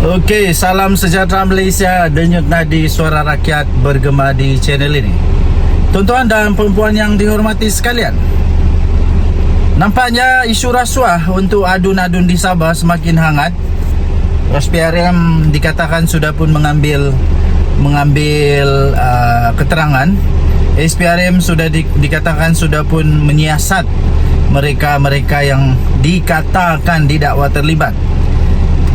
Okey, salam sejahtera Malaysia. Denyut nadi suara rakyat bergema di channel ini. Tuan-tuan dan perempuan yang dihormati sekalian, nampaknya isu rasuah untuk adun-adun di Sabah semakin hangat. SPRM dikatakan sudah pun mengambil keterangan. SPRM sudah dikatakan sudah pun menyiasat mereka-mereka yang dikatakan didakwa terlibat.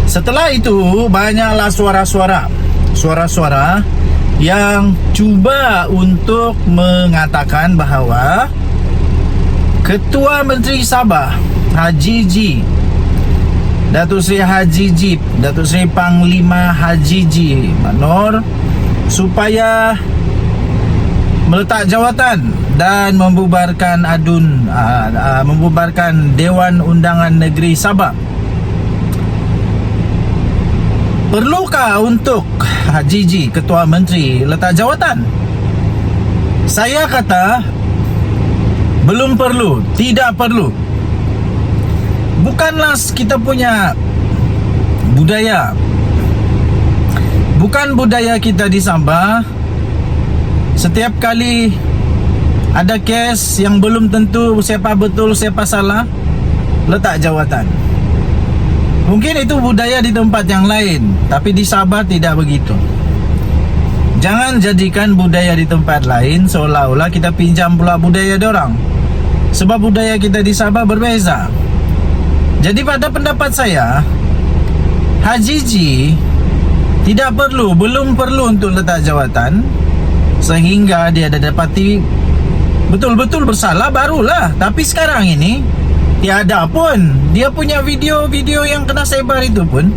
Setelah itu, banyaklah suara-suara yang cuba untuk mengatakan bahawa Ketua Menteri Sabah Haji G, Datuk Seri Haji G, Datuk Seri Panglima Haji G Manor, supaya meletak jawatan dan membubarkan membubarkan Dewan Undangan Negeri Sabah. Perlukah untuk Haji G, Ketua Menteri, letak jawatan? Saya kata belum perlu, tidak perlu. Bukanlah kita punya budaya, bukan budaya kita di Sabah. Setiap kali ada kes yang belum tentu siapa betul siapa salah, letak jawatan. Mungkin itu budaya di tempat yang lain, tapi di Sabah tidak begitu. Jangan jadikan budaya di tempat lain seolah-olah kita pinjam pula budaya dorang. Sebab budaya kita di Sabah berbeza. Jadi pada pendapat saya, Haji G belum perlu untuk letak jawatan sehingga dia ada dapati betul-betul bersalah, barulah. Tapi sekarang ini tiada pun. Dia punya video-video yang kena sebar itu pun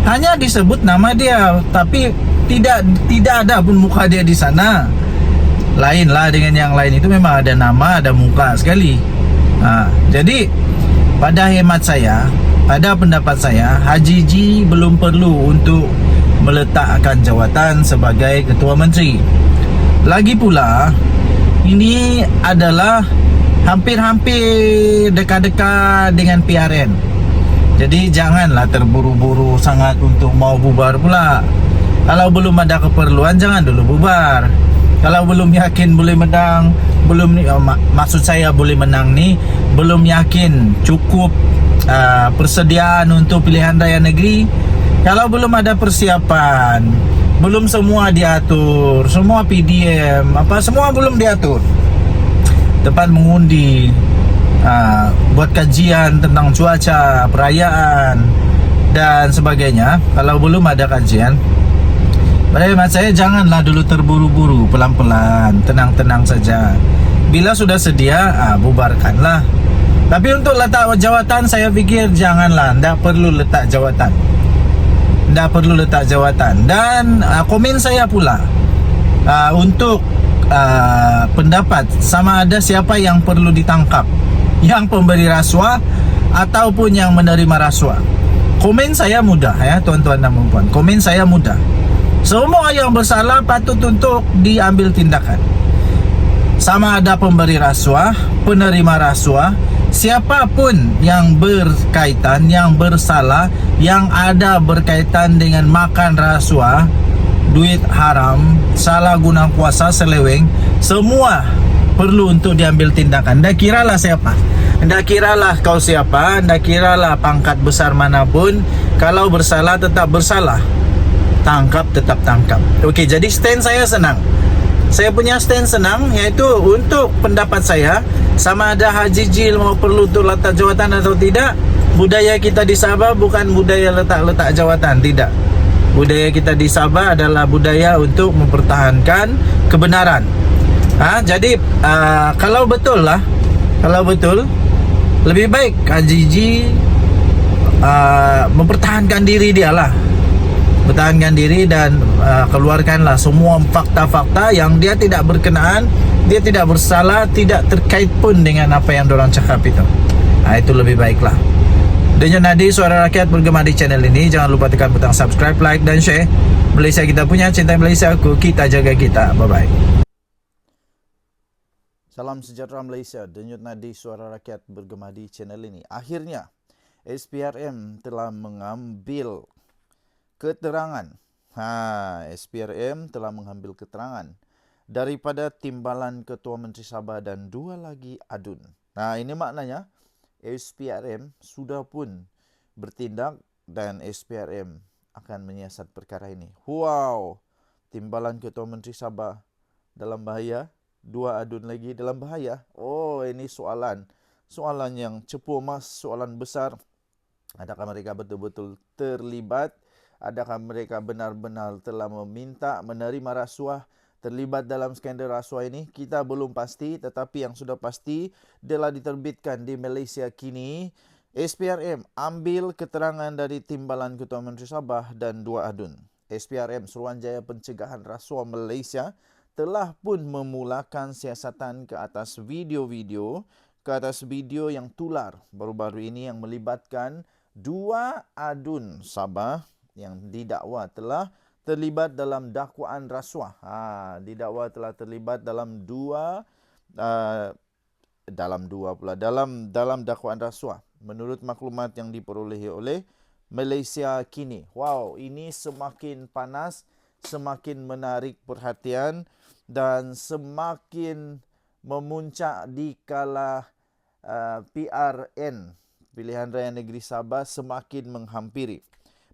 hanya disebut nama dia, tapi tidak ada pun muka dia di sana. Lainlah dengan yang lain, itu memang ada nama, ada muka sekali. Jadi pada hemat saya, pada pendapat saya, Haji G belum perlu untuk meletakkan jawatan sebagai Ketua Menteri. Lagi pula, ini adalah hampir-hampir dekat-dekat dengan PRN. Jadi janganlah terburu-buru sangat untuk mau bubar pula. Kalau belum ada keperluan, jangan dulu bubar. Kalau belum yakin boleh menang, maksud saya boleh menang ni, belum yakin cukup persediaan untuk pilihan raya negeri, kalau belum ada persiapan, belum semua diatur, semua PDM, semua belum diatur, tempat mengundi, buat kajian tentang cuaca, perayaan dan sebagainya. Kalau belum ada kajian, pada hemat saya janganlah dulu terburu-buru, pelan-pelan, tenang-tenang saja. Bila sudah sedia, bubarkanlah. Tapi untuk letak jawatan, saya fikir janganlah, tidak perlu letak jawatan. Tidak perlu letak jawatan. Dan komen saya pula untuk pendapat sama ada siapa yang perlu ditangkap, yang pemberi rasuah ataupun yang menerima rasuah. Komen saya mudah ya tuan-tuan dan puan-puan. Komen saya mudah. Semua yang bersalah patut untuk diambil tindakan. Sama ada pemberi rasuah, penerima rasuah, siapapun yang berkaitan, yang bersalah, yang ada berkaitan dengan makan rasuah, duit haram, salah guna kuasa, seleweng, semua perlu untuk diambil tindakan. Tak kiralah siapa, tak kiralah kau siapa, tak kiralah pangkat besar manapun, kalau bersalah tetap bersalah, tangkap tetap tangkap. Okey, jadi stand saya senang. Saya punya stand senang, iaitu untuk pendapat saya, sama ada Haji G mau perlu untuk letak jawatan atau tidak. Budaya kita di Sabah bukan budaya letak-letak jawatan, tidak. Budaya kita di Sabah adalah budaya untuk mempertahankan kebenaran. Jadi kalau betul, lebih baik Haji G mempertahankan diri dia lah. Pertahankan diri dan keluarkanlah semua fakta-fakta yang dia tidak berkenaan, dia tidak bersalah, tidak terkait pun dengan apa yang dorang cakap itu. Itu lebih baiklah. Denyut nadi suara rakyat bergema di channel ini. Jangan lupa tekan butang subscribe, like dan share. Malaysia kita punya, cinta Malaysia aku, kita jaga kita. Bye-bye. Salam sejahtera Malaysia. Denyut nadi suara rakyat bergema di channel ini. Akhirnya SPRM telah mengambil keterangan. SPRM telah mengambil keterangan daripada timbalan Ketua Menteri Sabah dan 2 lagi adun. Ini maknanya SPRM sudah pun bertindak dan SPRM akan menyiasat perkara ini. Wow, timbalan Ketua Menteri Sabah dalam bahaya, 2 adun lagi dalam bahaya. Oh, ini soalan yang cepu emas, soalan besar. Adakah mereka betul-betul terlibat? Adakah mereka benar-benar telah menerima rasuah, terlibat dalam skandal rasuah ini? Kita belum pasti, tetapi yang sudah pasti telah diterbitkan di Malaysia kini. SPRM ambil keterangan dari timbalan Ketua Menteri Sabah dan 2 adun. SPRM, Suruhanjaya Pencegahan Rasuah Malaysia, telah pun memulakan siasatan ke atas video yang tular baru-baru ini yang melibatkan 2 adun Sabah yang didakwa telah terlibat dalam dakwaan rasuah. Didakwa telah terlibat dalam dalam dakwaan rasuah menurut maklumat yang diperolehi oleh Malaysia kini. Wow, ini semakin panas, semakin menarik perhatian dan semakin memuncak di kala PRN, Pilihan Raya Negeri Sabah, semakin menghampiri.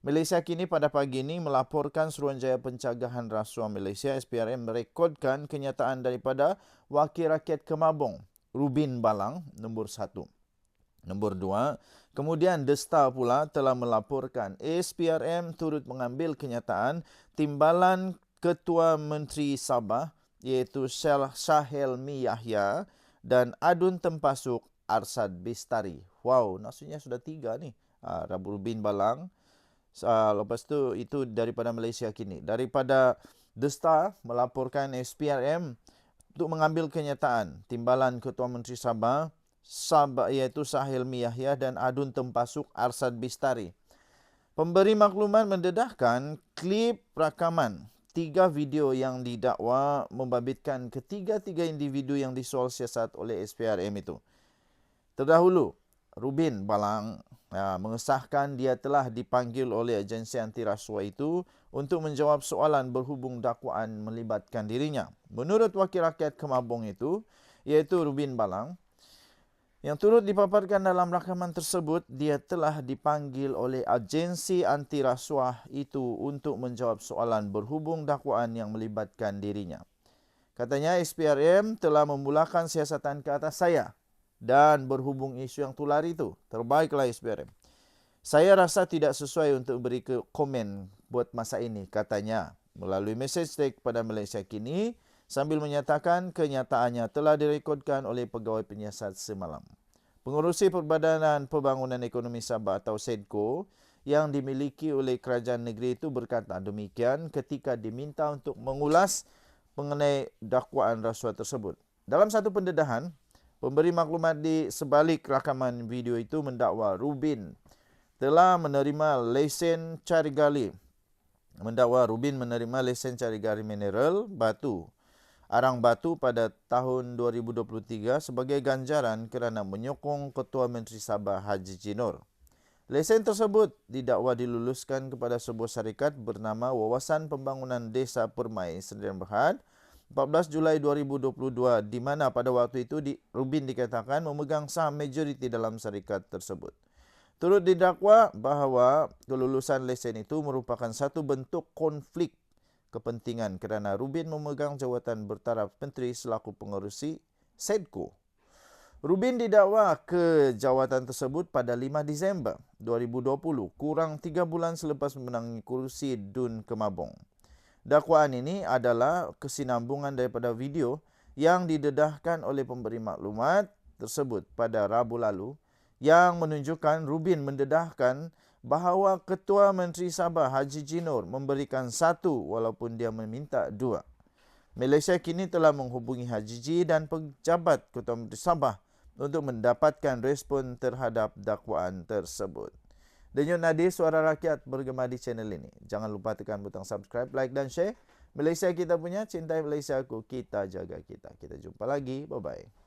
Malaysia kini pada pagi ini melaporkan Suruhanjaya Pencegahan Rasuah Malaysia SPRM merekodkan kenyataan daripada Wakil Rakyat Kemabong Rubin Balang nombor 1. Nombor 2, kemudian The Star pula telah melaporkan SPRM turut mengambil kenyataan timbalan Ketua Menteri Sabah iaitu Syahelmi Yahya dan adun Tempasuk Arsad Bistari. Wow, maksudnya sudah 3 nih. Rubin Balang. Lepas tu itu daripada Malaysia kini. Daripada The Star melaporkan SPRM untuk mengambil kenyataan timbalan Ketua Menteri Sabah iaitu Syahelmi Yahya dan adun Tempasuk Arsad Bistari. Pemberi maklumat mendedahkan klip rakaman 3 video yang didakwa membabitkan ketiga-tiga individu yang disoal siasat oleh SPRM itu. Terdahulu, Rubin Balang mengesahkan dia telah dipanggil oleh agensi anti rasuah itu untuk menjawab soalan berhubung dakwaan melibatkan dirinya. Menurut Wakil Rakyat Kemabong itu, iaitu Rubin Balang, yang turut dipaparkan dalam rakaman tersebut, dia telah dipanggil oleh agensi anti rasuah itu untuk menjawab soalan berhubung dakwaan yang melibatkan dirinya. Katanya SPRM telah memulakan siasatan ke atas saya dan berhubung isu yang tular itu. Terbaiklah SPRM. Saya rasa tidak sesuai untuk beri komen buat masa ini, katanya melalui message tag kepada Malaysia kini sambil menyatakan kenyataannya telah direkodkan oleh pegawai penyiasat semalam. Pengurusi Perbadanan Pembangunan Ekonomi Sabah atau SEDCO yang dimiliki oleh kerajaan negeri itu berkata demikian ketika diminta untuk mengulas mengenai dakwaan rasuah tersebut. Dalam satu pendedahan, pemberi maklumat di sebalik rakaman video itu mendakwa Rubin telah menerima lesen cari gali. Rubin menerima lesen cari gali mineral arang batu pada tahun 2023 sebagai ganjaran kerana menyokong Ketua Menteri Sabah Haji Jinor. Lesen tersebut didakwa diluluskan kepada sebuah syarikat bernama Wawasan Pembangunan Desa Permai Sdn Bhd 14 Julai 2022 di mana pada waktu itu Rubin dikatakan memegang saham majoriti dalam syarikat tersebut. Turut didakwa bahawa kelulusan lesen itu merupakan satu bentuk konflik kepentingan kerana Rubin memegang jawatan bertaraf menteri selaku pengerusi SEDCO. Rubin didakwa ke jawatan tersebut pada 5 Disember 2020, kurang 3 bulan selepas memenangi kursi DUN Kemabong. Dakwaan ini adalah kesinambungan daripada video yang didedahkan oleh pemberi maklumat tersebut pada Rabu lalu yang menunjukkan Rubin mendedahkan bahawa Ketua Menteri Sabah Haji Jinor memberikan 1 walaupun dia meminta 2. Malaysia kini telah menghubungi Haji Ji dan pejabat Ketua Menteri Sabah untuk mendapatkan respon terhadap dakwaan tersebut. Denyut nadi suara rakyat bergema di channel ini. Jangan lupa tekan butang subscribe, like dan share. Malaysia kita punya, cintai Malaysia aku, kita jaga kita. Kita jumpa lagi. Bye-bye.